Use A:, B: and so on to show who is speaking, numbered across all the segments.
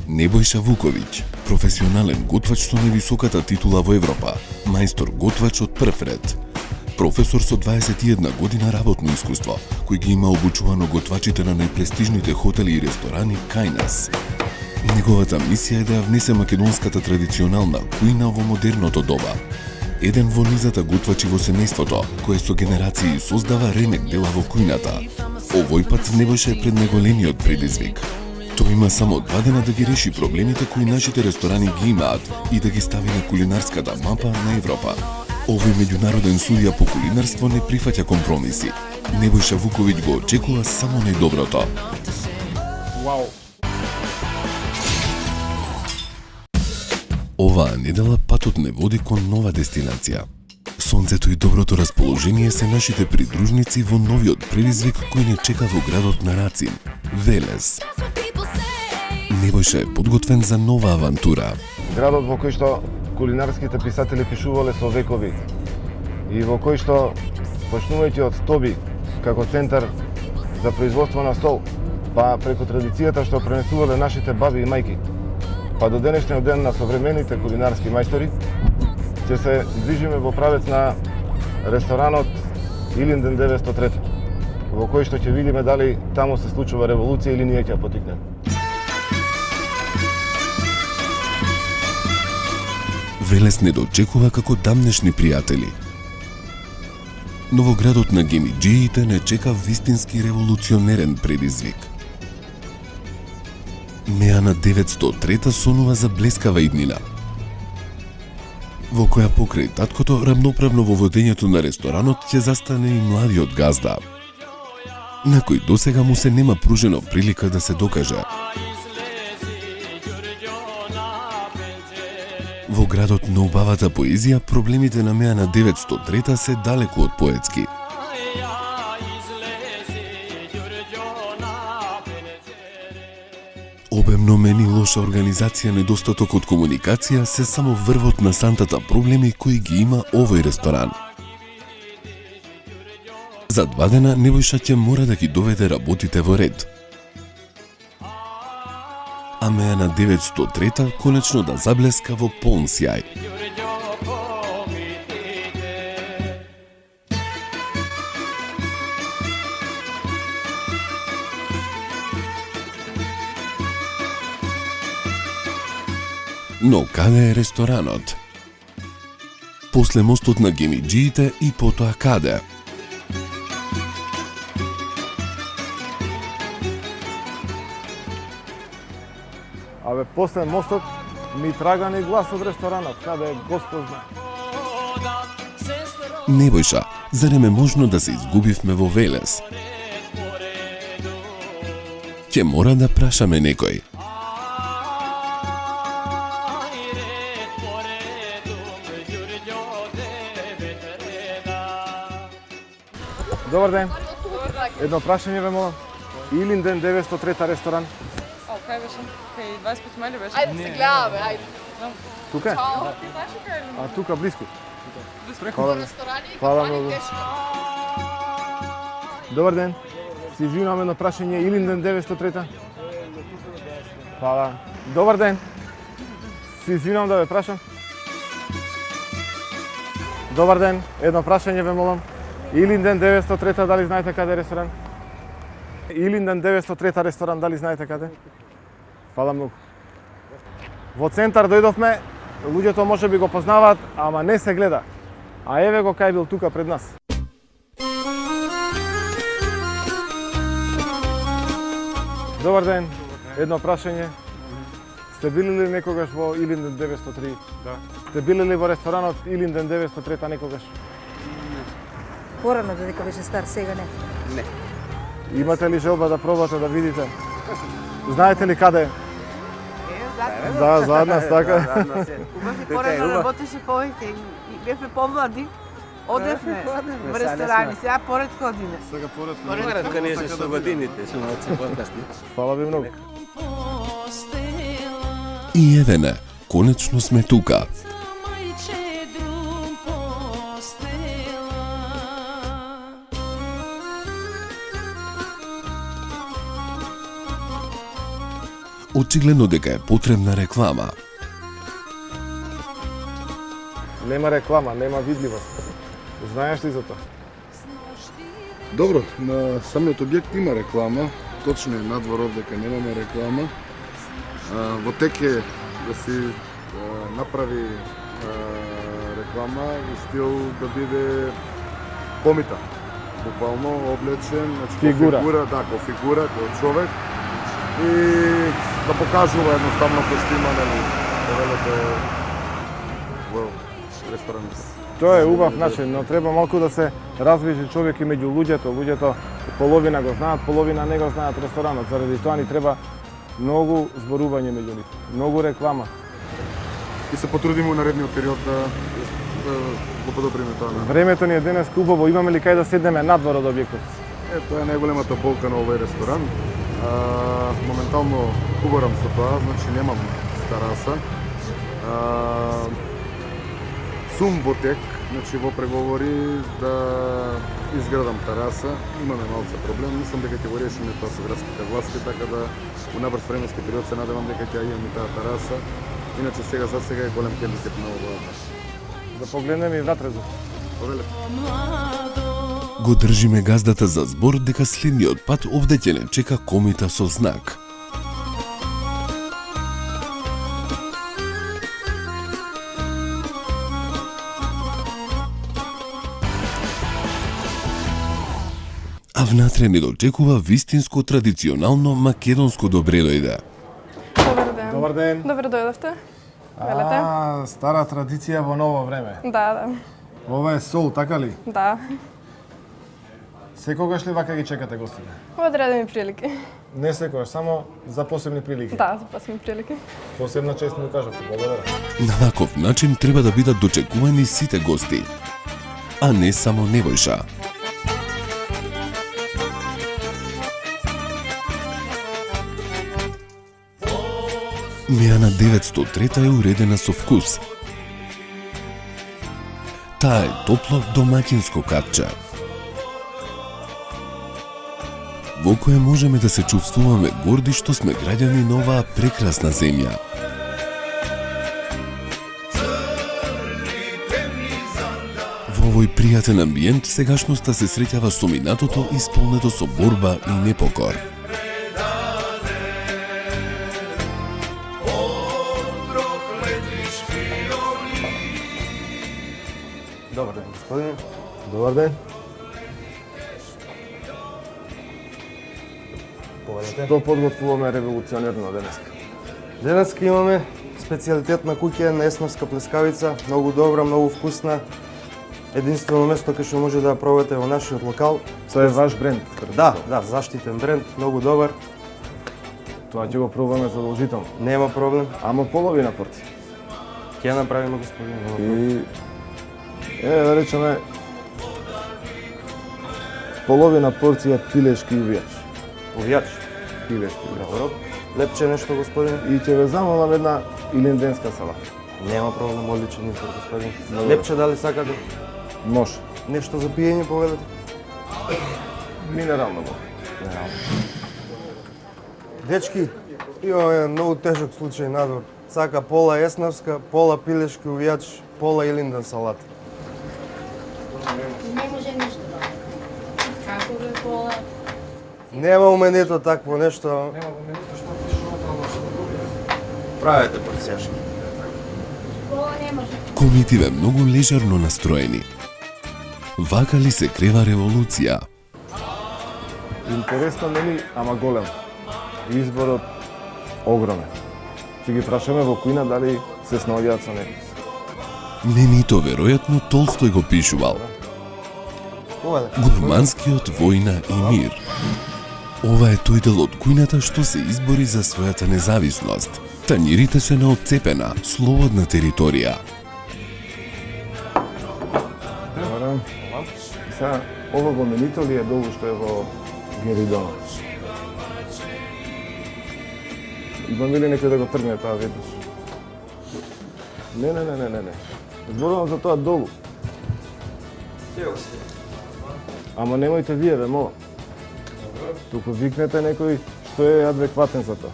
A: Небојша Вуковиќ, професионален готвач со највисоката титула во Европа, мајстор готвач од прв ред. Професор со 21 година работно искуство, кој ги има обучувано готвачите на најпрестижните хотели и ресторани кај нас. Неговата мисија е да ја внесе македонската традиционална кујна во модерното доба. Еден во низата готвачи во семејството, кој со генерации создава ремек дела во кујната. Овој пат Небојша е пред неголемиот предизвик. Тој има само 2 дена да ги реши проблемите кои нашите ресторани ги имаат и да ги стави на кулинарската мапа на Европа. Овој меѓународен судија по кулинарство не прифаќа компромиси. Небојша Вуковиќ го очекува само најдоброто.
B: Вау!
A: Оваа недела патот не води кон нова дестинација. Сонцето и доброто расположение се нашите придружници во новиот предизвик кој не чека во градот на Рацин, Велес. Небојша е подготвен за нова авантура.
C: Градот во кој што кулинарските писатели пишувале со векови и во кој што, почнувајќи од Тоби како центар за производство на стол, па преку традицијата што пренесувале нашите баби и мајки, па до денешниот ден на современите кулинарски мајстори, ќе се движиме во правец на ресторанот Илинден 903, во кој што ќе видиме дали таму се случува револуција или ние ќе ја потикнеме.
A: Велес не дочекува како дамнешни пријатели. Но во градот на гемиџиите не чека вистински револуционерен предизвик. Меана 903 сонува за блескава иднина, во која покрај таткото рамноправно во водењето на ресторанот ќе застане и младиот газда, на кој досега му се нема пружено прилика да се докаже. Во градот на убавата поезија, проблемите на Меана 903 се далеку од поетски. Обемно мени, лоша организација, недостаток од комуникација се само врвот на сантата проблеми кои ги има овој ресторан. За 2 дена Небојша ќе мора да ги доведе работите во ред. А Меана 903 конечно да заблеска во полн сјај. Но каде е ресторанот? После мостот на гемиџиите и потоа каде?
C: Абе, после мостот ми трага ни глас од ресторанот, каде е Госпожна.
A: Небојша, зарем е можно да се изгубивме во Велес? Ќе мора да прашаме некој.
C: Добар ден. Едно прашање ве молам. Илинден 903 ресторан.
D: Кај беше? Кај 25 мајли беше?
E: Ајде се гледаме, ајде.
C: Тука е?
D: Чао, ти знаеш ли кај е?
C: А тука близко.
E: Во ресторани и
C: Фала
E: кафани
C: многу.
E: тешко.
C: Добар ден. Се извинуваме на прашање Илинден 903. Фала. Добар ден. Се извинувам да ве прашам. Добар ден. Едно прашање ве молам. Илинден 903 дали знаете каде е ресторан? Илинден 903 ресторан дали знаете каде? Фала многу. Во центар дојдовме, луѓето може би го познаваат, ама не се гледа. А еве го кај бил тука пред нас. Добар ден. Едно прашање. Сте били ли некогаш во Илинден 903? Да. Сте били ли во ресторанот Илинден 903 некогаш?
F: Порано додека беше стар, сега не.
B: Не.
C: Имате ли желба да пробате да видите? Знаете ли каде е? Да, зад нас, така.
G: Убав и порано работеше повеќе и бевме помлади. Одевме во ресторани, сега поредко одиме.
C: Сега поредко.
B: Поредко не се со годините, со малце покасни.
C: Фала ви многу.
A: И евене, конечно сме тука. очигледно дека е потребна реклама.
C: Нема реклама, нема видливост. Знаеш ли за тоа?
F: Добро, на самиот објект има реклама, точно е надвор овдека немаме реклама. Во тек е да си направи реклама во стил да биде комита, буквално облечен, значи
C: Фигура.
F: како фигура, како човек и да покажува едноставно кој што има, нели, повелете во рестораните.
C: Тоа е убав начин, но треба малку да се развije човек и меѓу луѓето. Луѓето половина го знаат, половина не го знаат ресторанот. Заради тоа ни треба многу зборување меѓу нив, многу реклама.
F: И се потрудиме во наредниот период да го подобриме тоа.
C: Времето ни е денес убаво, имаме ли кај да седнеме надвор од објектот?
F: Тоа е најголемата болка на овој ресторан. Моментално убарам со тоа, значи немам тераса. Сум во тек, значи во преговори да изградам тераса. Имаме малце проблем, мислам дека ќе го решиме тоа со градските власти, така да во набрз временски период се надевам дека ќе имам и таа тераса. Иначе сега за сега е голем хендикеп на овој.
C: Да погледнеме и внатрезу.
A: Го држиме газдата за збор дека следниот пат овде ќе не чека комита со знак. А внатре ни дочекува вистинско традиционално македонско добре дојде.
H: Добар ден.
C: Добар ден.
H: Добре дојдовте. Велете?
C: Стара традиција во ново време.
H: Да.
C: Ова е сол, така ли?
H: Да.
C: Секогаш ли вака ги чекате гостите?
H: Во одредени прилики.
C: Не секогаш, само за посебни прилики.
H: Да, за посебни прилики.
C: Посебна чест ми кажавте, благодарам.
A: На ваков начин треба да бидат дочекувани сите гости, а не само Невојша. Меана 903 е уредена со вкус. Таа е топло домаќинско капче, во кое можеме да се чувствуваме горди што сме граѓани на оваа прекрасна земја. Во овој пријатен амбиент сегашноста се среќава со минатото исполнето со борба и непокор.
I: Добар ден, господине.
C: Добар ден.
I: Поведете.
C: Што подготвуваме револуционерно денес?
I: Денеска имаме специјалитет на куќе на есновска плескавица, многу добра, многу вкусна. Единствено место кај што може да ја пробате во нашиот локал.
C: Тоа е ваш бренд?
I: Да, заштитен бренд, многу добар.
C: Тоа ќе го пробаме задолжително.
I: Нема проблем.
C: Ама половина порција.
I: Ќе ја направиме, господине. нема
C: И
I: проблем.
C: да речеме половина порција пилешки увијач.
I: Увијач.
C: Пилешки увијач.
I: Добро. Лепче нешто, господине.
C: И ќе ве замолам една илинденска салата.
I: Нема проблем, одличен избор, господине.
C: Добро.
I: Лепче дали сакате?
C: Може.
I: Нешто за пиење поведете?
C: Минерално вода.
I: Дечки, имаме многу тежок случај надвор. Сака пола еснавска, пола пилешки увијач, пола илинден салата.
J: Не може ништо. Како бе пола?
I: Нема у менето такво нешто. Правете порцијашки.
J: Пола не може.
A: Комитиве многу лежерно настроени. Вака ли се крива револуција?
C: Интересно нели, ама голем. Изборот огромен. Ќе ги прашаме во кујна дали се снаоѓаат со него.
A: Менито веројатно Толстој го пишувал.
I: Поведе.
A: Гурманскиот војна и мир. Ова е тој дел од кујната што се избори за својата независност. Тањирите се на отцепена, слободна територија.
C: Добре. Сега, ова во менито ли е долу што е во Геридонот? Имаме ли некој да го тргне таа веднаш? Не. Зборувам за тоа долу. Ама немојте вие, бе, молам. Туку викнете некој што е адекватен за тоа.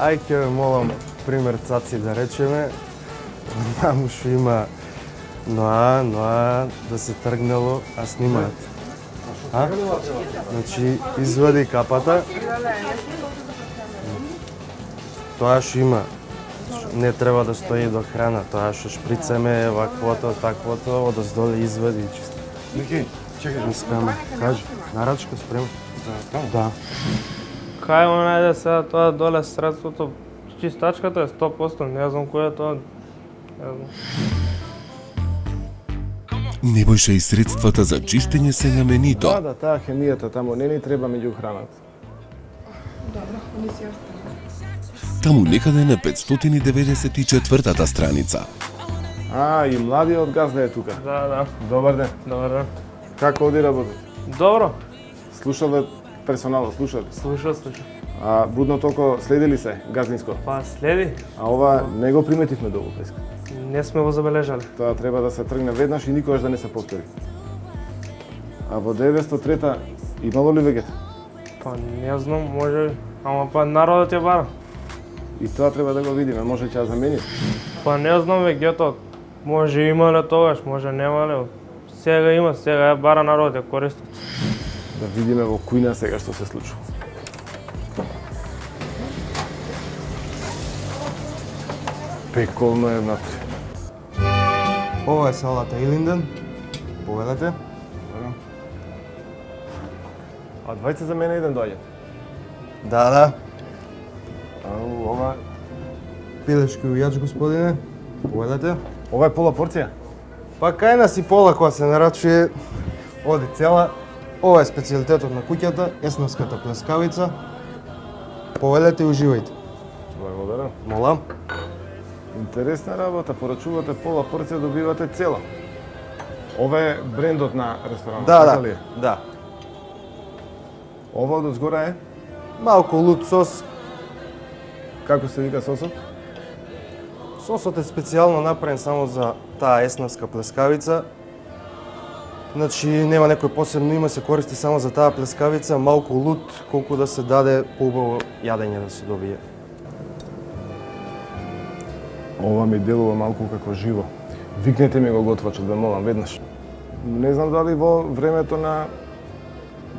I: Ај ќе ве молам пример цаци да речеме. Мамо што има ноа да се тргнало, а снимаат. А? Значи извади капата. Тоа што има не треба да стои до храна, тоа што шприцеме, ваквото, таквото, одоздоле извади чисто.
C: Ники, чекај.
I: Искаме, кажи, нарачка спрема.
C: За таму?
I: Да.
B: Кај му најде сега тоа доле средството? Чистачката е 100%, не знам кој е тоа. Не знам.
A: Небојша и средствата за чистење се наменито.
C: Да, таа хемијата таму не ни треба меѓу храната.
A: Таму некаде на 594-та страница.
C: И младиот газда е тука.
B: Да.
C: Добар ден.
B: Добар ден.
C: Како оди работа?
B: Добро.
C: Слушале персонално, слушале?
B: Слушам.
C: Будно толку следи ли се газдинско?
B: Па следи.
C: А ова не го приметивме до Лупеска.
B: Не сме го забележале.
C: Тоа треба да се тргне веднаш и никогаш да не се повтори. А во 903-та имало ли вегета?
B: Па не знам, може, ама па народот ја бара.
C: И тоа треба да го видиме, може ќе ја замени.
B: Па не знам вегетот. Може имале тогаш, може немале. Сега има, сега ја бара народот, ја користат.
C: Да видиме во кујна сега што се случува. Пеколно е внатре.
I: Ова е салата Илинден. Поведете.
C: А двајца за мене еден доаѓа.
I: Да.
C: Ова
I: Пилешки ујач, господине. Поведете.
C: ова е пола порција.
I: Па кај нас и пола која се нарачува, оди цела. Ова е специјалитетот на куќата, еснавската плескавица. Поведете и уживајте.
C: Благодарам.
I: Молам.
C: Интересна работа, порачувате пола порција, добивате цела. Ова е брендот на ресторанот, така ли е?
I: Да.
C: Ова од згора е?
I: Малку лут сос.
C: Како се вика сосот?
I: Сосот е специјално направен само за таа еснавска плескавица. Значи нема некој посебно име, се користи само за таа плескавица, малку лут, колку да се даде поубаво јадење да се добие.
C: Ова ми делува малку како живо. Викнете ми го готвачот, да молам веднаш. Не знам дали во времето на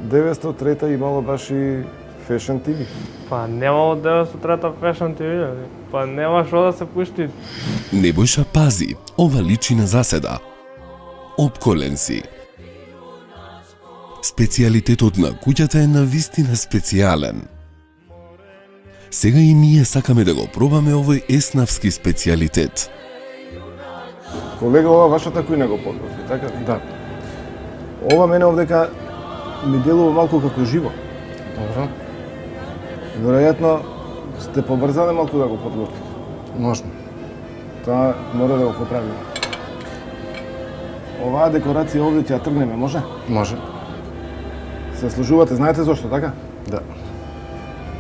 C: 903-та имало баш и Fashion TV.
B: Па немало 903-та Fashion TV, па нема што да се пушти.
A: Небојша пази, ова личи на заседа. Опколен си. Специјалитетот на куќата е навистина специјален. Сега и ние сакаме да го пробаме овој еснавски специјалитет.
C: Колега, ова вашата кујна го подготви, така? Да. Ова мене овдека ми делува малку како живо.
F: Добро.
C: Веројатно сте побрзале малку да го подготви.
F: Можно.
C: Тоа мора да го поправиме. Оваа декорација овде ќе ја тргнеме, може?
F: Може.
C: Се служувате, знаете зошто, така?
F: Да.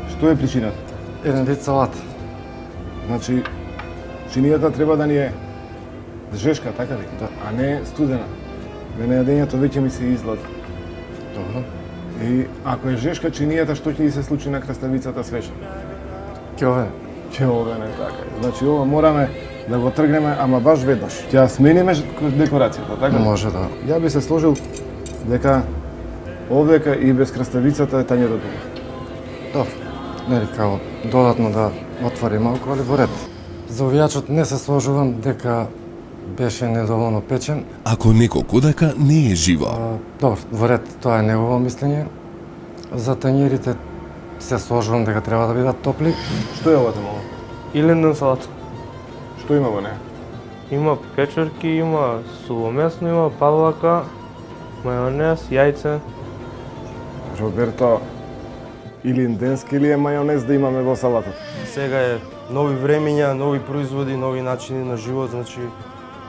C: Што е причината?
F: Еден вид салат.
C: Значи, чинијата треба да ни е жешка, така ли?
F: Да.
C: А не студена. Мене јадењето веќе ми се излада.
F: Добро.
C: И ако е жешка чинијата, што ќе ни се случи на краставицата свежа?
F: Ќе ове.
C: Ќе овене, така е. Значи, ова мораме да го тргнеме, ама баш веднаш. Ќе ја смениме декорацијата, така?
F: Може да.
C: Ја би се сложил дека овдека и без краставицата е тање да дуга.
F: Добро. Нели као додатно да отвори малку, али во ред. За овијачот не се сложувам дека беше недоволно печен.
A: Ако некој кодака не е живо.
F: Добро, во ред, тоа е негово мислење. За тањерите се сложувам дека треба да бидат топли.
C: Што е ова таму?
B: Илинден салат.
C: Што има во неа?
B: Има печурки, има сувомесно, има павлака, мајонез, јајце.
C: Роберто, илинденски ли е мајонез да имаме во салатата?
I: Сега е нови времиња, нови производи, нови начини на живот, значи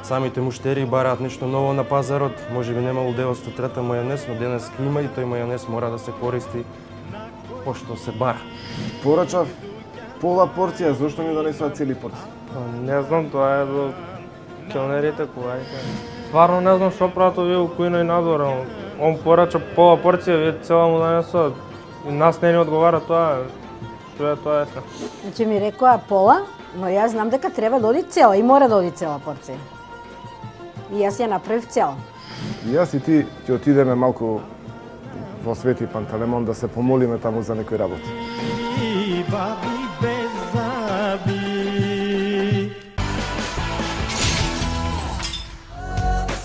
I: самите муштери бараат нешто ново на пазарот. Можеби немало 903-та мајонез, но денес има и тој мајонез мора да се користи пошто се бара.
C: Порачав пола порција, зошто ми донесува цели порција?
B: Не знам, тоа е до келнерите кога е. Стварно не знам што прават овие у кујна и надвор. Он порача пола порција, вие цела му донесува. И нас не ни одговара тоа. што е тоа ето.
J: Значи ми рекоа пола, но јас знам дека треба да оди цела и мора да оди цела порција. И јас ја направив цела.
C: И јас и ти ќе отидеме малку во Свети Пантелеймон да се помолиме таму за некои работи.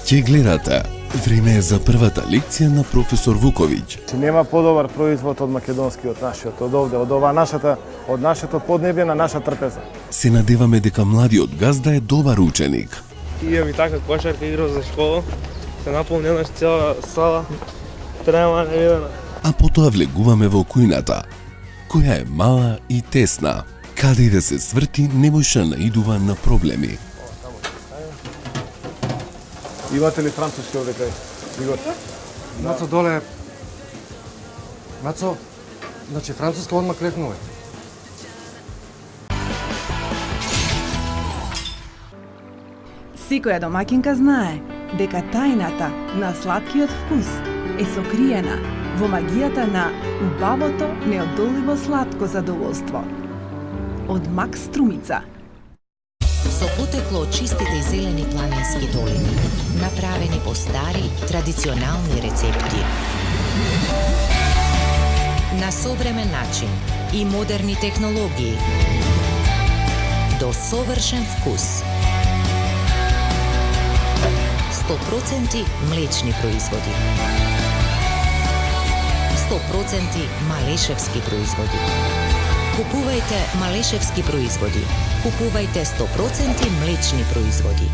A: Ќе гледате. Време е за првата лекција на професор Вуковиќ.
C: Нема подобар производ од македонскиот нашиот, од овде, од ова од нашето поднебје на наша трпеза.
A: Се надеваме дека младиот газда е добар ученик.
B: Ија ми така кошарка игра за школа, се наполни еднаш цела сала, трема невидена.
A: А потоа влегуваме во кујната, која е мала и тесна. Каде и да се сврти, немојше наидува на проблеми.
C: Имате ли француски овде кај? Игор?
I: Мацо доле. Мацо, значи француска одма клекнува.
G: Секоја домаќинка знае дека тајната на сладкиот вкус е сокриена во магијата на убавото, неодолливо сладко задоволство. Од Макс Струмица.
K: Со потекло од чистите и зелени планински долини, направени по стари, традиционални рецепти. На современ начин и модерни технологии. До совршен вкус. 100% млечни производи. 100% малешевски производи. Купувајте малешевски производи. Купувајте 100% млечни производи.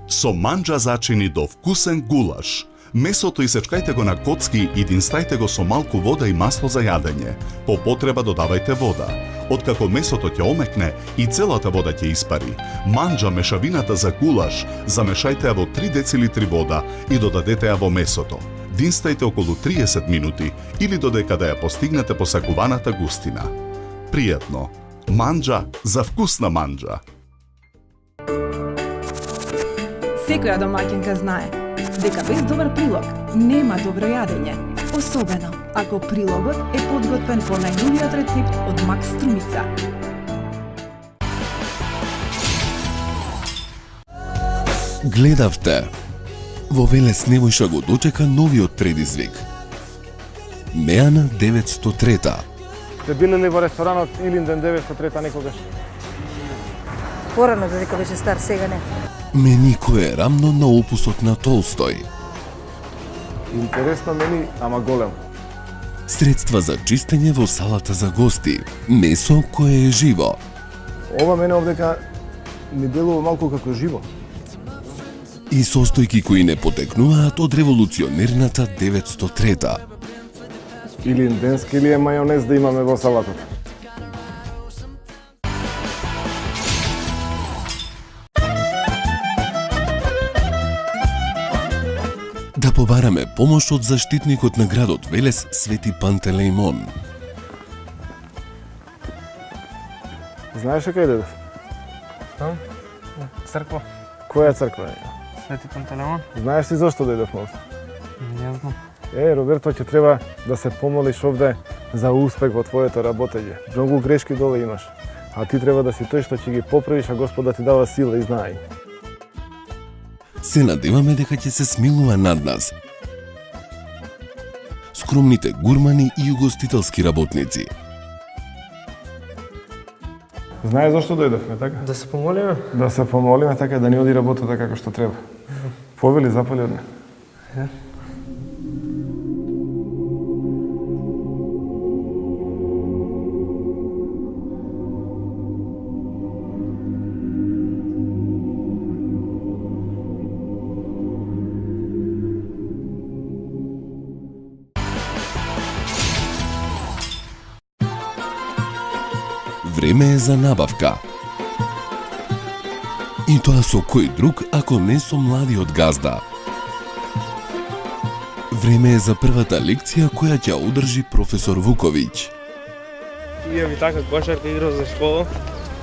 L: Со манџа зачини до вкусен гулаш. Месото исечкајте го на коцки и динстајте го со малку вода и масло за јадење. По потреба додавајте вода. Откако месото ќе омекне и целата вода ќе испари, манџа мешавината за гулаш замешајте ја во 3 децилитри вода и додадете ја во месото. Динстајте околу 30 минути или додека да ја постигнете посакуваната густина. Пријатно. Манџа за вкусна манџа.
G: Секоја домаќинка знае дека без добар прилог нема добро јадење, особено ако прилогот е подготвен по најновиот рецепт од Макс Струмица.
A: Гледавте. Во Велес Невојша го дочека новиот предизвик. Меана 903.
C: Сте били ли во ресторанот Илинден 903 некогаш?
J: Порано додека беше стар, сега не.
A: Мени кој е рамно на опусот на Толстој.
C: Интересно мени, ама голем.
A: Средства за чистење во салата за гости. Месо кое е живо.
C: Ова мене овдека ми делува малку како живо.
A: И состојки кои не потекнуваат од револуционерната 903.
C: Илинденски или е мајонез да имаме во салатата?
A: Да побараме помош од заштитникот на градот Велес Свети Пантелеймон.
C: Знаеш кај дедов?
B: Там? Црква.
C: Која црква е?
B: Свети Пантелеймон.
C: Знаеш ли зошто дојдов овде?
B: Не знам.
C: Роберто, ќе треба да се помолиш овде за успех во твоето работење. Многу грешки доле имаш, а ти треба да си тој што ќе ги поправиш, а Господ да ти дава сила и знаење.
A: Се надеваме дека ќе се смилува над нас. Скромните гурмани и угостителски работници.
C: Знаеш зошто дојдовме, така?
B: Да се помолиме?
C: Да се помолиме, така да ни оди работата како што треба. Повели, запали од не.
A: Време е за набавка. И тоа со кој друг, ако не со младиот газда. Време е за првата лекција која ќе одржи професор Вуковиќ.
B: Ија ми така кошарка игра за школа,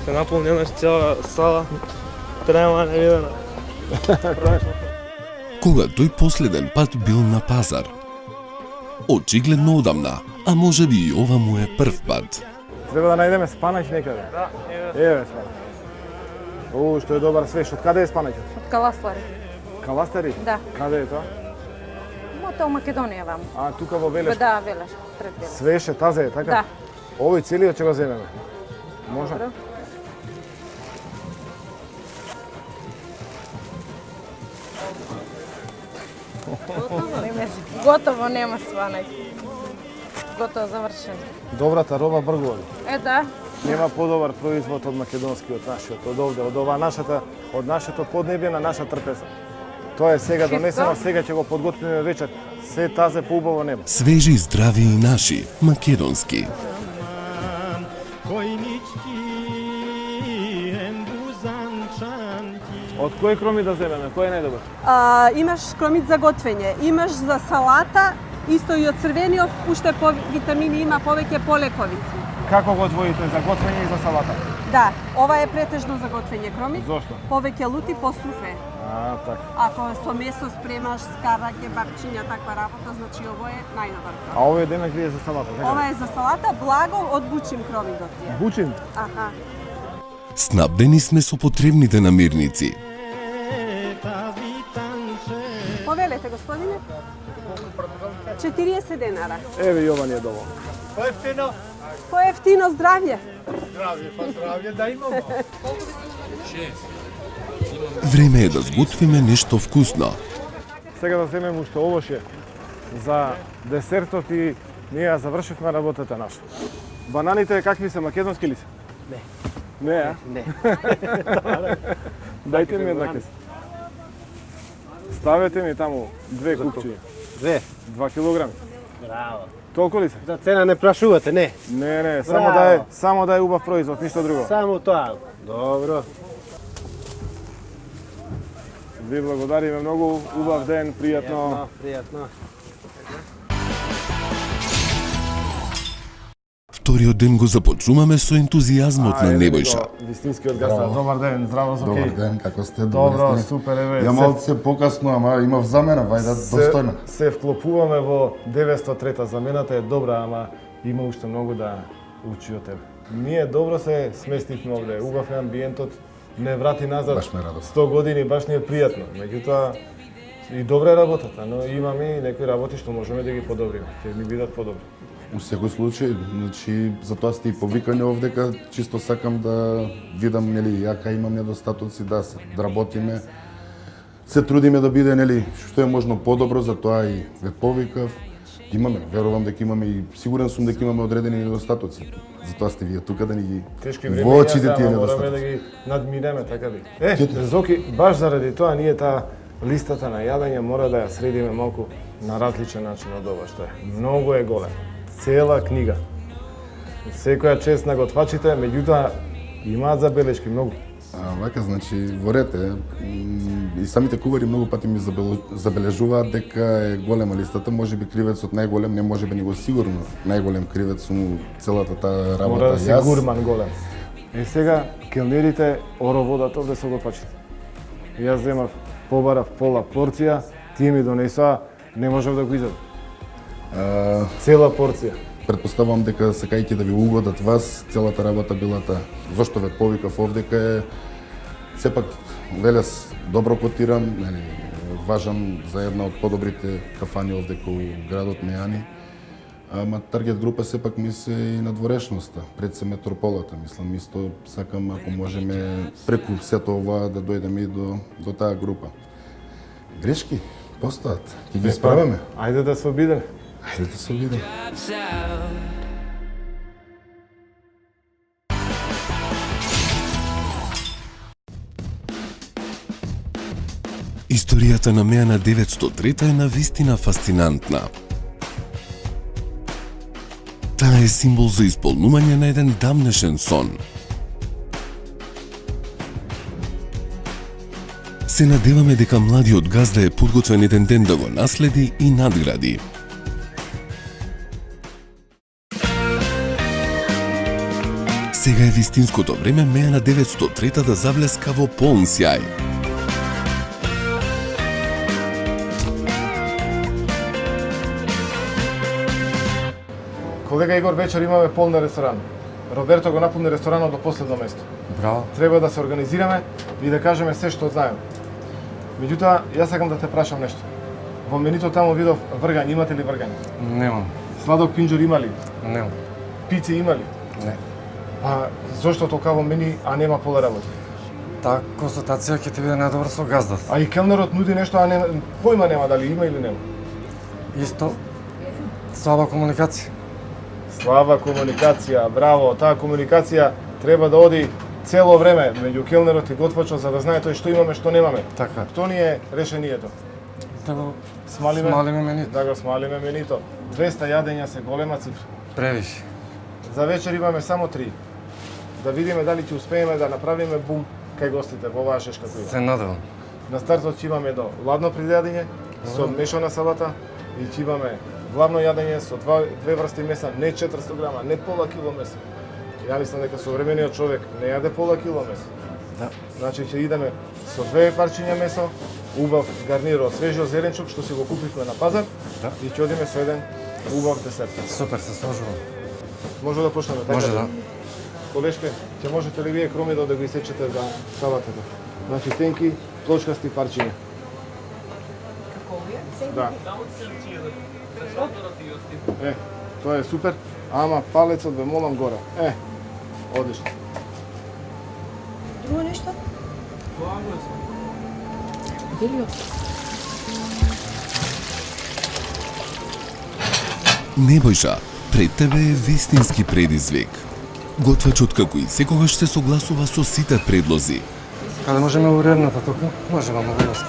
B: се наполни еднаш цела сала, трема невидена.
A: Кога тој последен пат бил на пазар? Очигледно одамна, а може би и ова му е прв пат.
C: Треба да најдеме спанаќ некаде.
B: Да,
C: Еве спанаќ. Што е добар свеж. Од каде е спанаќот?
M: Од Каласлари.
C: Каластари?
M: Да.
C: Каде е тоа?
M: Тоа у Македонија ваму.
C: А, тука во Велеш.
M: Да, Велеш, пред Велеш.
C: Свеж е тазе, е, така?
M: Да.
C: Овој целиот ќе го земеме. Може?
M: Добро. Готово, нема сванај. Готово завршено.
C: Добрата роба бргува.
M: Да.
C: Нема подобар производ од македонскиот нашиот, од овде, од ова нашата, од нашето поднебје на наша трпеза. Тоа е сега донесено, сега ќе го подготвиме вечер. Се тазе поубаво нема.
A: Свежи, здрави и наши, македонски.
C: Од кој кромит да земеме? Кој е најдобар?
N: Имаш кромит за готвење, имаш за салата, исто и од црвениот, уште витамини има повеќе полековици.
C: Како го одвоите за готвење и за салата?
N: Да, ова е претежно за готвење кромит.
C: Зошто?
N: Повеќе лути, посуфе.
C: Така.
N: Ако со месо спремаш, скарање, бабчиња, таква работа, значи ово е најдобар кромит.
C: А овој денек ви е за салата, така?
N: Ова е за салата, благо од бучим кромитот ти е.
C: Бучим?
N: Аха.
A: Снабдени сме со потребните намирници.
N: Повелете, господине. 40 денара.
C: Еве и ова ни е доволно.
N: Поевтино. Поевтино здравје.
C: Здравје, па здравје да имамо.
A: Време е да сготвиме нешто вкусно.
C: Сега да земеме уште овоше за десертот и ние ја завршивме работата наша. Бананите какви се, македонски ли се?
O: Не.
C: Не, а?
O: Не.
C: Дајте ми една кес. Ставете ми таму 2 купчи. 2 килограми.
O: Браво.
C: Толку ли се?
O: За цена не прашувате, не?
C: Не,
O: Браво.
C: само да е убав производ, ништо друго.
O: Само тоа. Добро.
C: Ви благодариме многу, убав ден, пријатно.
O: Пријатно.
A: Вториот ден го започнуваме со ентузијазмот на Небојша.
C: Вистинскиот гастар, добар ден, здраво со
F: Добар ден, како сте?
C: Добро, супер, еве.
F: Ја малце покасно, ама имав замена, вајда достојна.
C: Се вклопуваме во 903-та замената е добра, ама има уште многу да учи од тебе. Ние добро се сместивме овде, убав е амбиентот, не врати назад.
F: Баш ме радост.
C: 100 години, баш ни е пријатно. Меѓутоа, и добра е работата, но имаме и некои работи што можеме да ги подобриме, ќе ми бидат подобри.
F: У секој случај, значи, затоа сте и повикани овдека, чисто сакам да видам, нели, јака имам недостатоци, да работиме, се трудиме да биде, нели, што е можно подобро, затоа и ве повикав. Имаме, верувам дека имаме и сигурен сум дека имаме одредени недостатоци. Затоа сте вие тука да ни ги
C: Тешки
F: во очите
C: времења,
F: тие
C: мораме да
F: недостатоци.
C: ги надминеме, така би. Зоки, баш заради тоа ние таа листата на јадење мора да ја средиме малку на различен начин од ова што е. Многу е голем. Цела книга. Секоја чест на готвачите, меѓутоа имаат забелешки многу.
F: Вака, значи, во ред е. И самите кувари многу пати ми забележуваат дека е голема листата, можеби кривецот најголем, не можеби него сигурно најголем кривец сум целата таа работа.
C: Мора да си гурман голем. И сега келнерите ороводат овде со готвачите. Јас земав, побарав пола порција, тие ми донесоа, не можев да го изедам. Цела порција.
F: Предпоставувам дека сакајќи да ви угодат вас, целата работа била таа. Зошто ве повикав овдека е сепак Велес добро котирам, нели, важам за една од подобрите кафани овдека у градот Мејани. Ама таргет група сепак ми се и надворешноста, пред се метрополата. Мислам, исто сакам ако можеме преку сето ова да дојдеме и до таа група. Грешки постојат, ќе ги исправаме.
C: Ајде да се обидеме.
F: Ајде да се обидеме.
A: Историјата на Мејана 903 е навистина фасцинантна. Таа е символ за исполнување на еден давнешен сон. Се надеваме дека младиот газда е подготвен еден ден да го наследи и надгради. Сега е вистинското време Меана 903 да заблеска во полн сјај.
C: Колега Игор, вечер имаме полна ресторан. Роберто го напълни ресторанот до последно место.
I: Браво.
C: Треба да се организираме и да кажеме се што знаеме. Меѓутоа, јас сакам да те прашам нешто. Во менито таму видов вргање, имате ли вргање?
I: Немам.
C: Сладок пинџур има ли?
I: Немам.
C: Пици има ли?
I: Не.
C: Па, зошто толка во мени, а нема пола работа?
I: Таа консултација ќе ти биде најдобро со газдат.
C: А и келнерот нуди нешто, а појма нема дали има или нема.
I: Исто, слаба комуникација.
C: Слаба комуникација, браво, таа комуникација треба да оди цело време меѓу келнерот и готвачот за да знае тој што имаме, што немаме.
I: Така.
C: Тоа ни е решението.
I: Да го
C: смалиме
I: менито.
C: Да го смалиме менито. 200 јадења се голема цифра.
I: Превише.
C: За вечер имаме само 3. Да видиме дали ќе успееме да направиме бум кај гостите во оваа шешка која.
I: Се надевам.
C: На стартот ќе имаме до ладно предјадење со мешана салата и ќе имаме главно јадење со две врсти меса, не 400 грама, не пола кило месо. Ја мислам дека современиот човек не јаде пола кило месо.
I: Да.
C: Значи ќе идеме со 2 парчиња месо, убав гарнир од свежиот зеленчук што си го купивме на пазар,
I: да.
C: И ќе одиме со еден убав десерт.
I: Супер, се сложувам.
C: Може да почнеме, така?
I: Може да.
C: Колешке, ќе можете ли вие кромидо да го исечете за салатата? Значи тенки, плочкасти парчиња.
E: Како овие?
C: Да. Тоа е супер, ама палецот ве молам горе. Одлично.
E: Друго нешто?
A: Небојша, пред тебе е вистински предизвик. Готвачот како и секогаш се согласува со сите предлози.
I: Каде можеме уредната тука? Можеме многу лесно.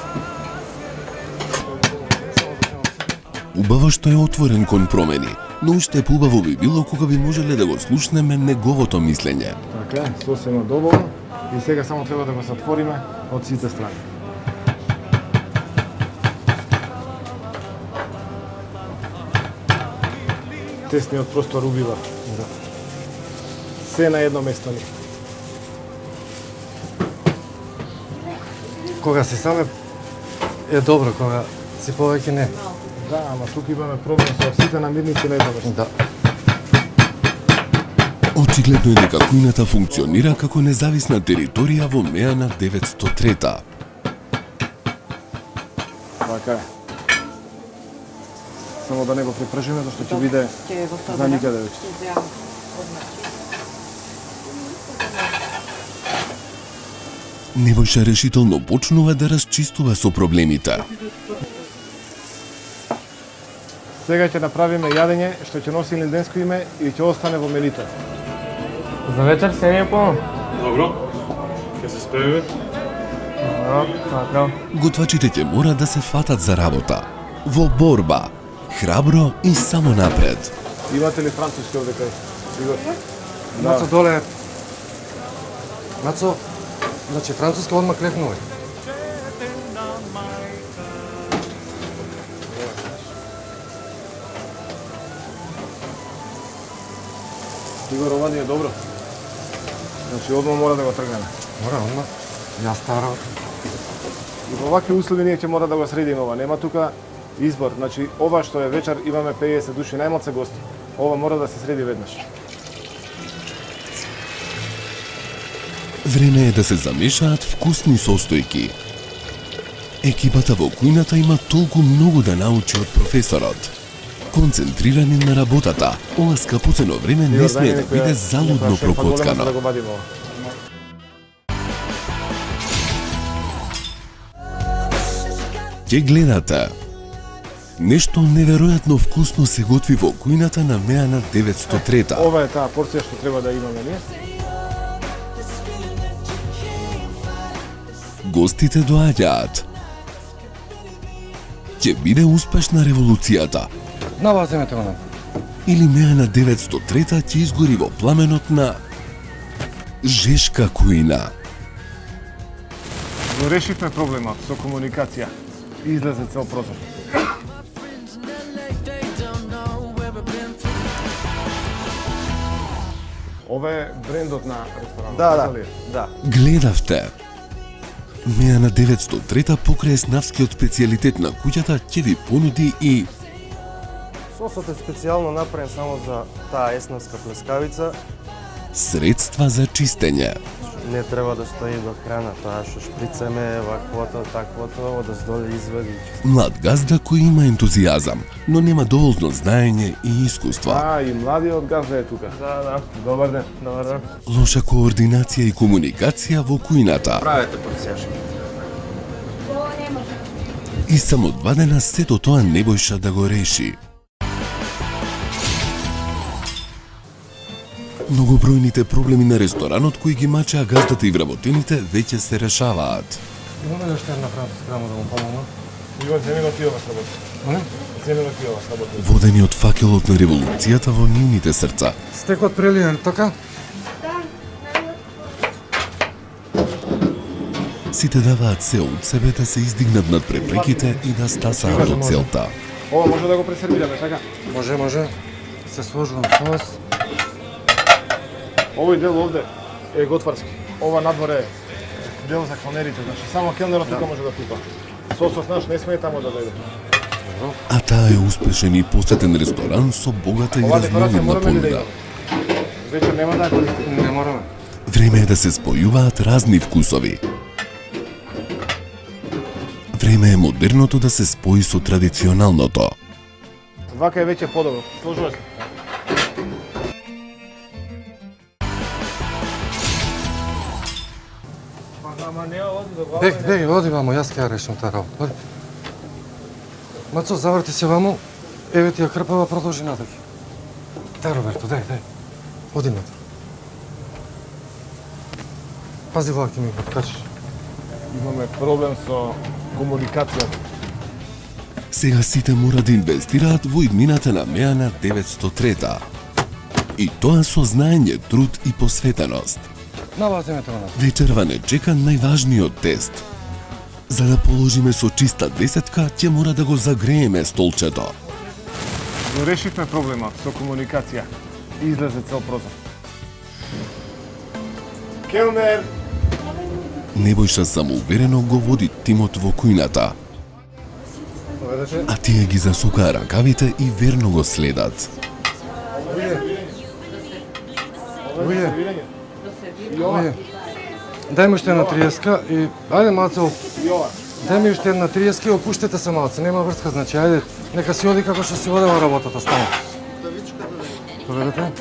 A: Убаво што е отворен кон промени, но уште поубаво би било кога би можеле да го слушнеме неговото мислење.
C: Така е, сосема доволно и сега само треба да го затвориме од сите страни. Тесниот простор убива. Да. Се на едно место ни.
I: Кога си саме е добро, кога си повеќе не.
C: Да, ама тука имаме проблем со сите намирници на едно место.
I: Да.
A: Очигледно е дека кујната функционира како независна територија во Меана 903.
C: Така е. Само да не го препржиме, зашто ќе биде за никаде веќе.
A: Небојша решително почнува да расчистува со проблемите.
C: Сега ќе направиме јадење што ќе носи линденско име и ќе остане во менито.
B: За вечер се не е полно.
P: Добро. Ќе се справиме.
B: Така.
A: Готвачите ќе мора да се фатат за работа. Во борба. Храбро и само напред.
C: Имате ли француски овде кај? Игор?
I: Нацо доле. Нацо, значи француска одма крекнува.
C: Игор, ова ни е добро. Значи, одма мора да го тргнеме.
I: Мора, одма. Јас таа работа.
C: И во вакви услови ние ќе мора да го средиме ова. Нема тука избор. Значи, ова што е вечер имаме 50 души, најмалце гости. Ова мора да се среди веднаш.
A: Време е да се замешаат вкусни состојки. Екипата во кујната има толку многу да научи од професорот. Концентрирани на работата, ова скапоцено време не смее да биде залудно прокоцкано. Ќе гледате. Нешто неверојатно вкусно се готви во кујната на Меана 903.
C: Ова е таа порција што треба да имаме ние.
A: Гостите доаѓаат. Ќе биде успешна револуцијата.
I: Наваземете го нам.
A: Или Меана 903 ќе изгори во пламенот на жешка кујна.
C: Го решивме проблемот со комуникација. Излезе цел прозор. Ова е брендот на ресторанот.
I: Да,
C: така
I: да,
C: ли?
I: да.
A: Гледавте. Меана 903 покрај еснавскиот специјалитет на куќата ќе ви понуди и
I: Сосот е специјално направен само за таа еснавска плескавица.
A: средства за чистење.
I: Не треба да стои до крана, тоа што шприцеме, ваквото, таквото, одоздоле извади.
A: Млад газда кој има ентузијазам, но нема доволно знаење и искуство.
C: И младиот газда е тука.
B: Да.
C: Добар ден.
B: Добар ден.
A: Лоша координација и комуникација во кујната.
I: Правете порцијашки.
A: И само 2 дена сето тоа Небојша да го реши. Многобројните проблеми на ресторанот кои ги мачаа газдата и вработените веќе се решаваат.
I: Имаме ли уште една француска рамо да му помогна?
C: Иван, земи го ти ова сработи. Земи го ти ова сработи.
A: Водени од факелот на револуцијата во нивните срца,
I: Стекот прелиен, така?
A: сите даваат се од себе да се издигнат над препреките и да стасаат до целта.
C: Ова може да го пресервираме, така?
I: Може. Се сложувам со вас.
C: Овој дел овде е готварски. Ова надвор е дел за кланерите, значи само келнерот тука може да купа. Сосот наш не смее тамо да дојде.
A: А таа е успешен и посетен ресторан со богата и
C: Ова декорација
A: разновидна
C: мораме ли да
A: понуда.
C: имаме? Вечер нема да ја користиме.
I: Не мораме.
A: Време е да се спојуваат разни вкусови. Време е модерното да се спои со традиционалното.
C: Вака е веќе подобро. Сложува се.
B: Ама не оди до глава.
I: Беги, оди вамо, јас ќе ја решам таа работа. Оди. Мацо, заврти се вамо, еве ти ја крпава, продолжи натаки. Дај, Роберто, дај. Оди натаки. Пази влаки ми го откачиш.
C: Имаме проблем со комуникацијата.
A: Сега сите мора да инвестираат во иднината на Меана 903. И тоа со знаење, труд и посветеност.
I: Налазиме тоа на.
A: Вечерва не чека најважниот тест. За да положиме со чиста десетка, ќе мора да го загрееме столчето.
C: Го решивме проблемот со комуникација. Излезе цел прозор. Келнер!
A: Небојша самоуверено го води тимот во кујната, а тие ги засукаа ракавите и верно го следат.
I: Ује. Дај ми уште една 30 и ајде малце. Дај ми уште една 30 и опуштете се малце, нема врска, значи ајде, нека си оди како што си одела работата стана. Поведете?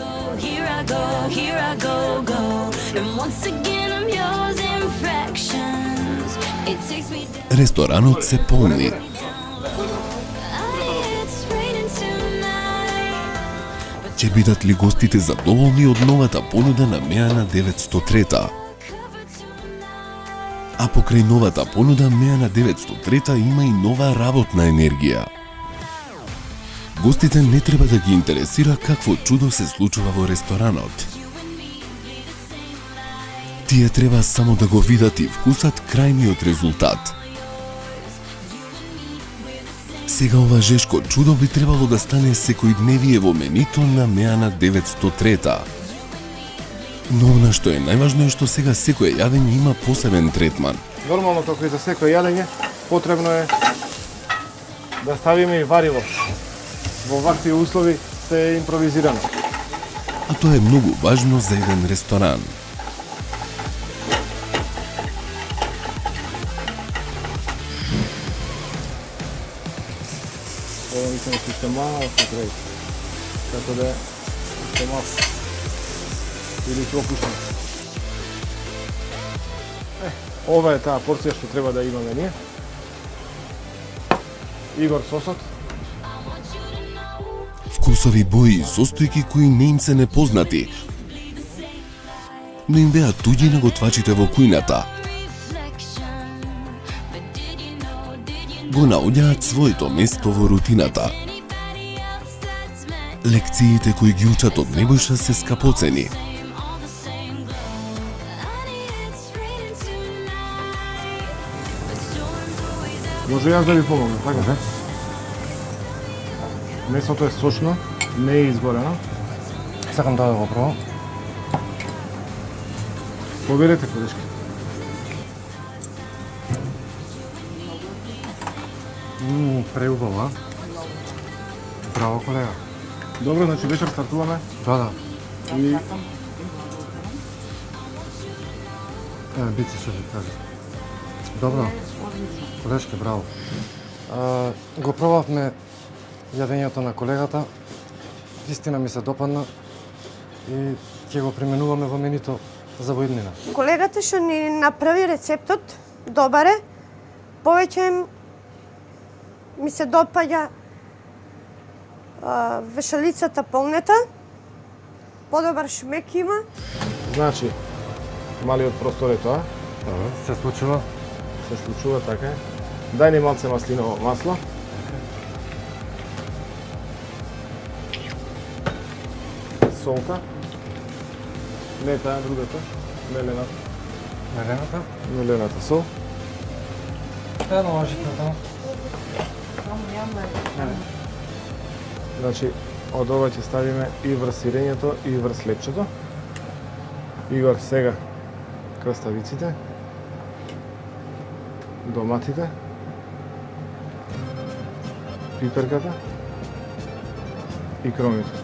A: Ресторанот се полни. Ќе бидат ли гостите задоволни од новата понуда на Меана 903? А покрај новата понуда, Меана 903 има и нова работна енергија. Гостите не треба да ги интересира какво чудо се случува во ресторанот. Тие треба само да го видат и вкусат крајниот резултат. Сега ова жешко чудо би требало да стане секојдневие во менито на Меана 903. Но она што е најважно е што сега секое јадење има посебен третман.
C: Нормално, како и за секој јадење, потребно е да ставиме и варило. Во вакви услови се импровизирано.
A: А тоа е многу важно за еден ресторан.
C: Ова мислам че ще малко крај. Така да ще малко. Или пропуштам. Ова е таа порција што треба да имаме ние. Игор сосот.
A: Вкусови бои и состојки кои не им се непознати, но им беа туѓи на готвачите во кујната. Го наоѓаат своето место во рутината. Лекциите кои ги учат од Небојша се скапоцени.
C: Може јас да ви помогнам, така? Месото е сочно, не е изгорено.
I: Сакам да го пробам.
C: Поберете, колешки.
I: Преубаво, а? Браво, колега.
C: Добро, значи вечер стартуваме.
I: Да.
C: И
I: Бици што ви кажа. Добро. Колешке, браво. Го пробавме јадењето на колегата. Вистина ми се допадна и ќе го применуваме во менито за воиднина.
Q: Колегата што ни направи рецептот, добар е. Повеќе ми се допаѓа вешалицата полнета. Подобар шмек има.
C: значи малиот простор е тоа.
I: Се случува.
C: Се случува, така е. Дај ни малце маслиново масло. Солта. Не таа, другата.
I: Мелената.
C: Мелената сол.
I: Едно лажитната.
C: Значи, од ова ќе ставиме и врз сирењето и врз лепчето. Игор, сега краставиците, доматите, пиперката и кромитот.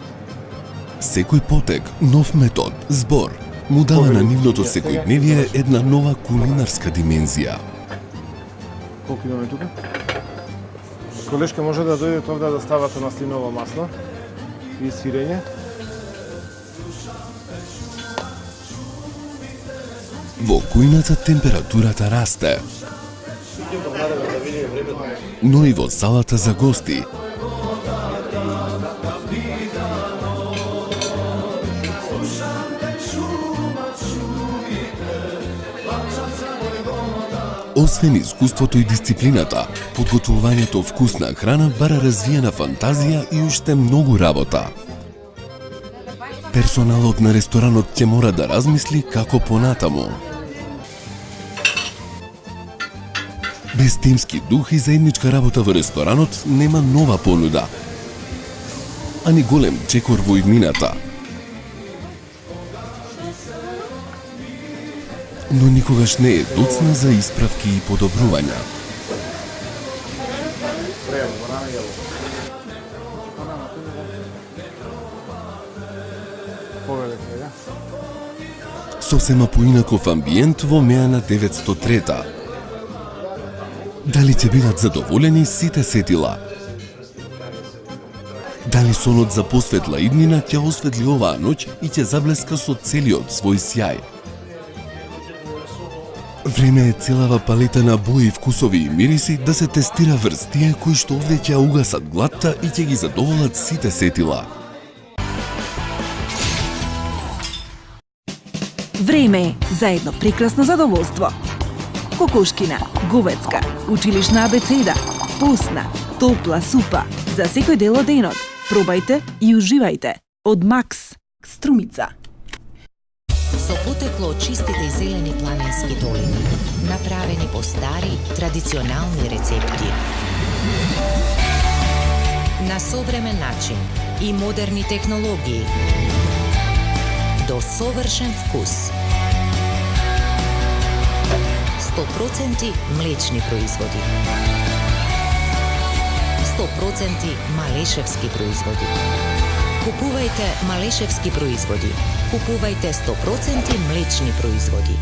A: Секој потек, нов метод, збор, му дава на нивното секојдневие една нова кулинарска димензија.
C: Колку имаме тука? Колешка може да дојдете овде да ставате маслиново масло и сирење.
A: Во кујната температурата расте, но и во залата за гости. Освен искуството и дисциплината, подготвувањето вкусна храна бара развиена фантазија и уште многу работа. Персоналот на ресторанот ќе мора да размисли како понатаму. Без тимски дух и заедничка работа во ресторанот нема нова понуда, а ни голем чекор во иднината. Но никогаш не е доцна за исправки и подобрувања. Сосема поинаков амбиент во меа на 903-та. Дали ќе бидат задоволени сите сетила? Дали сонот за посветла иднина ќе осветли оваа ноќ и ќе заблеска со целиот свој сјај? Време е целава палета на бои, вкусови и мириси да се тестира врз тие кои што овде ќе угасат гладта и ќе ги задоволат сите сетила.
G: Време е за едно прекрасно задоволство. Кокошкина, говецка, училишна абецеда, постна, топла супа за секој дел од денот. Пробајте и уживајте. Од Макс, Струмица.
K: Со потекло од чистите и зелени планински долини, направени по стари, традиционални рецепти. На современ начин и модерни технологии. До совршен вкус. 100% млечни производи. 100% малешевски производи. Купувајте малешевски производи. Купувајте 100% млечни производи.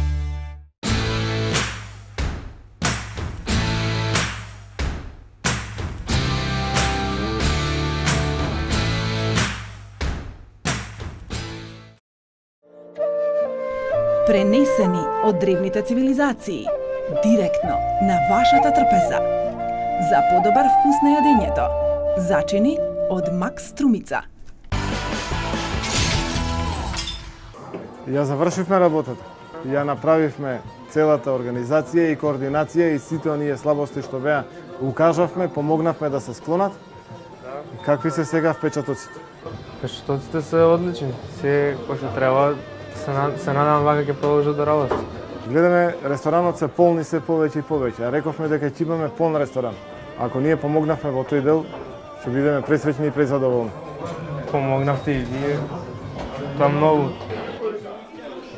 G: Пренесени од древните цивилизации, директно на вашата трпеза. За подобар вкус на јадењето. Зачини од Макс Струмица.
C: Ја завршивме работата. Ја направивме целата организација и координација и сите оние слабости што беа укажавме, помогнавме да се склонат. Какви се сега впечатоците?
B: Впечатоците се одлични. Се кој што треба, се надевам вака ќе продолжат да работат.
C: Гледаме, ресторанот се полни се повеќе и повеќе, а рековме дека ќе имаме полн ресторан. Ако ние помогнавме во тој дел, ќе бидеме пресреќни и презадоволни.
B: Помогнавте и вие. Тоа многу.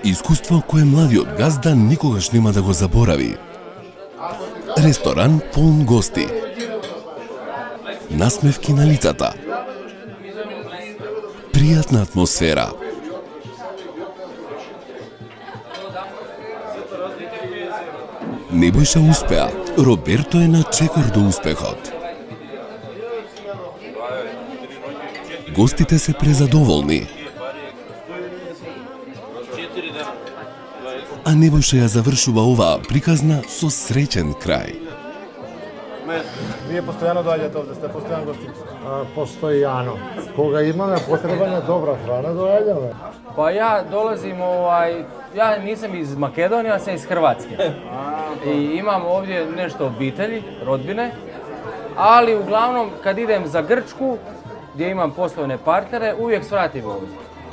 A: Искуство кое младиот газда никогаш нема да го заборави. Ресторан полн гости. Насмевки на лицата. Пријатна атмосфера. Небојша успеа. Роберто е на чекор до успехот. Гостите се презадоволни. А Небојша ја завршува оваа приказна со среќен крај.
C: Вие постојано доаѓате овде, сте постојан гости?
R: Постојано. Кога имаме потреба на добра храна, доаѓаме.
S: Па ја долазим ја нисам из Македонија, сам из Хрватske. И имам овдje нешто обители, родбине, ali uglavnom kad idem za Grčku, gdje imam poslovne partnere, uvijek svratim ovdje.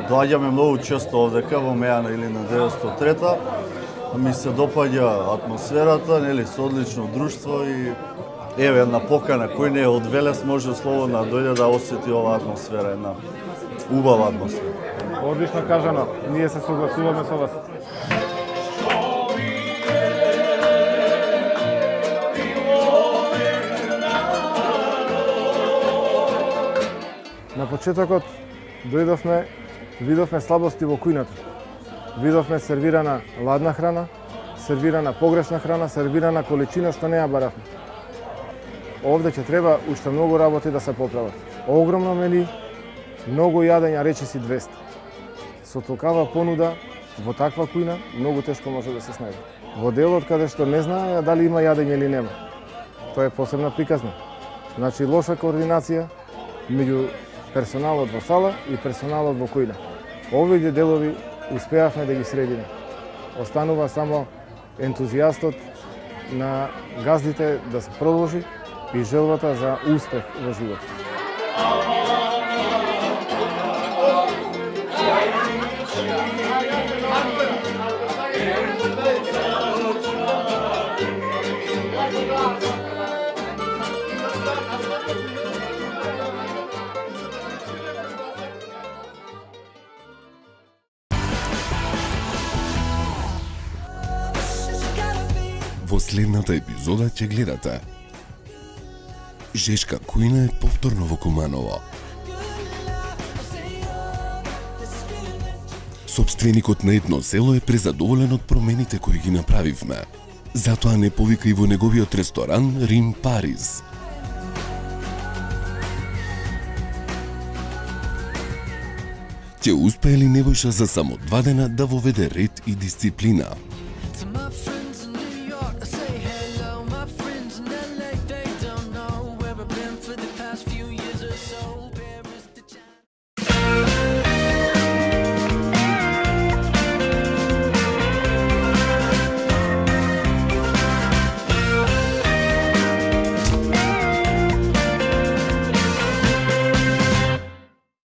T: Доаѓаме многу често овдека во Мејана или на 903-та. Ми се допаѓа атмосферата, нели, со одлично друштво и еве една покана кој не е од Велес може слободно да дојде да осети оваа атмосфера, една убава атмосфера.
C: Одлично кажано, ние се согласуваме со вас. На почетокот дојдовме, видовме слабости во кујната. Видовме сервирана ладна храна, сервирана погрешна храна, сервирана количина што не ја баравме. Овде ќе треба уште многу работи да се поправат. Огромно мени, многу јадења, речиси 200. Со толкава понуда во таква кујна многу тешко може да се снајде. Во делот каде што не знае дали има јадење или нема. Тоа е посебна приказна. Значи лоша координација меѓу персоналот во сала и персоналот во кујна. Овие делови успеавме да ги средиме. Останува само ентузијастот на газдите да се продолжи и желбата за успех во животот.
A: Во следната епизода ќе гледате Жешка кујна е повторно во Куманово. Собственикот на едно село е презадоволен од промените кои ги направивме. Затоа не повика и во неговиот ресторан Рим Париз. Ќе успее ли Небојша за само 2 дена да воведе ред и дисциплина?